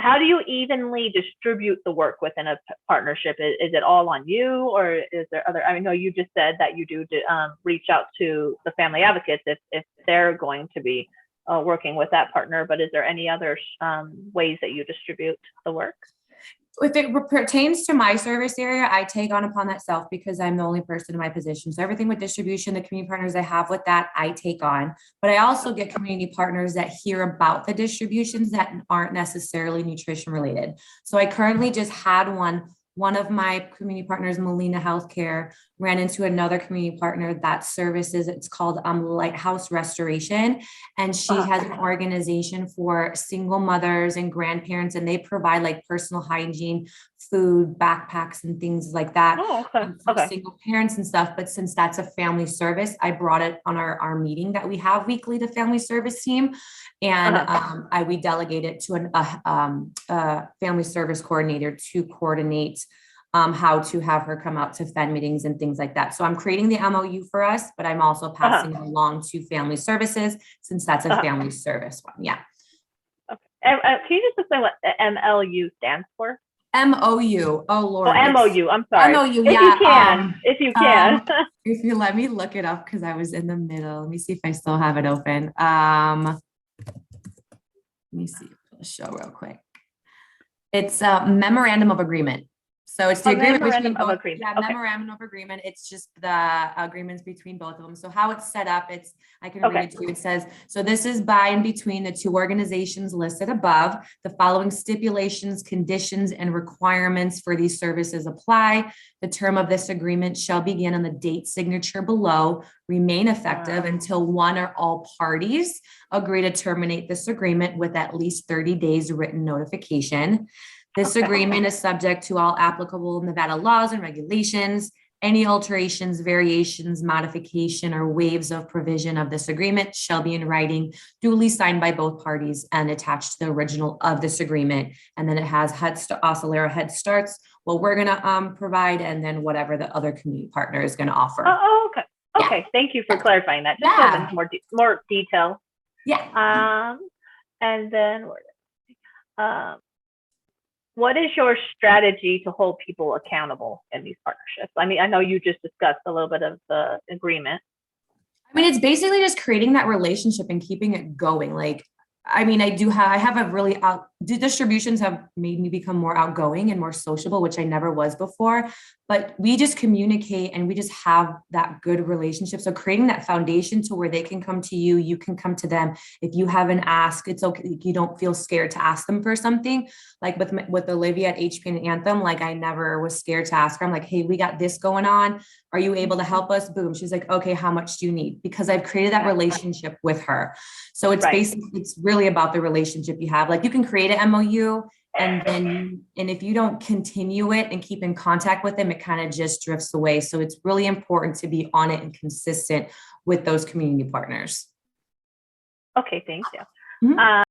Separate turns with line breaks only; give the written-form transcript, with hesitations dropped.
how do you evenly distribute the work within a partnership? Is it all on you, or is there other? I know you just said that you do reach out to the family advocates if they're going to be working with that partner, but is there any other ways that you distribute the work?
If it pertains to my service area, I take on upon that self because I'm the only person in my position. So everything with distribution, the community partners I have with that, I take on. But I also get community partners that hear about the distributions that aren't necessarily nutrition related. So I currently just had one of my community partners, Molina Healthcare, ran into another community partner that services, it's called Lighthouse Restoration. And she has an organization for single mothers and grandparents, and they provide like personal hygiene, food, backpacks, and things like that.
Oh, okay.
For
Okay.
single parents and stuff. But since that's a family service, I brought it on our meeting that we have weekly, the family service team. And we delegate it to a family service coordinator to coordinate how to have her come out to FEN meetings and things like that. So I'm creating the MOU for us, but I'm also passing it along to family services since that's a family service one. Yeah.
Okay. Can you just explain what MLU stands for?
MOU. Oh Lord.
Oh, MOU. I'm sorry.
MOU.
If
Yeah.
you can. If you can.
If you let me look it up because I was in the middle. Let me see if I still have it open. Let me see. I'll show real quick. It's a memorandum of agreement. So it's the agreement between both. Yeah, memorandum of agreement. It's just the agreements between both of them. So how it's set up, I can read it to you. It says, so this is by and between the two organizations listed above. The following stipulations, conditions, and requirements for these services apply. The term of this agreement shall begin on the date signature below, remain effective until one or all parties agree to terminate this agreement with at least 30 days written notification. This agreement is subject to all applicable Nevada laws and regulations. Any alterations, variations, modification, or waives of provision of this agreement shall be in writing, duly signed by both parties and attached to the original of this agreement. And then it has Oscillera Head Starts, what we're going to provide, and then whatever the other community partner is going to offer.
Okay. Okay. Yeah. Thank you for clarifying that. Just more detail.
Yeah.
And then what is your strategy to hold people accountable in these partnerships? I mean, I know you just discussed a little bit of the agreement.
I mean, it's basically just creating that relationship and keeping it going. Like, I mean, I have a really distributions have made me become more outgoing and more sociable, which I never was before, but we just communicate and we just have that good relationship. So creating that foundation to where they can come to you, you can come to them. If you have an ask, it's okay. You don't feel scared to ask them for something. Like with Olivia at HP and Anthem, like I never was scared to ask her. I'm like, hey, we got this going on. Are you able to help us? Boom. She's like, okay, how much do you need? Because I've created that relationship with her. So it's basically, it's really about the relationship you have. Like you can create an MOU and if you don't continue it and keep in contact with them, it kind of just drifts away. So it's really important to be on it and consistent with those community partners.
Okay. Thank you.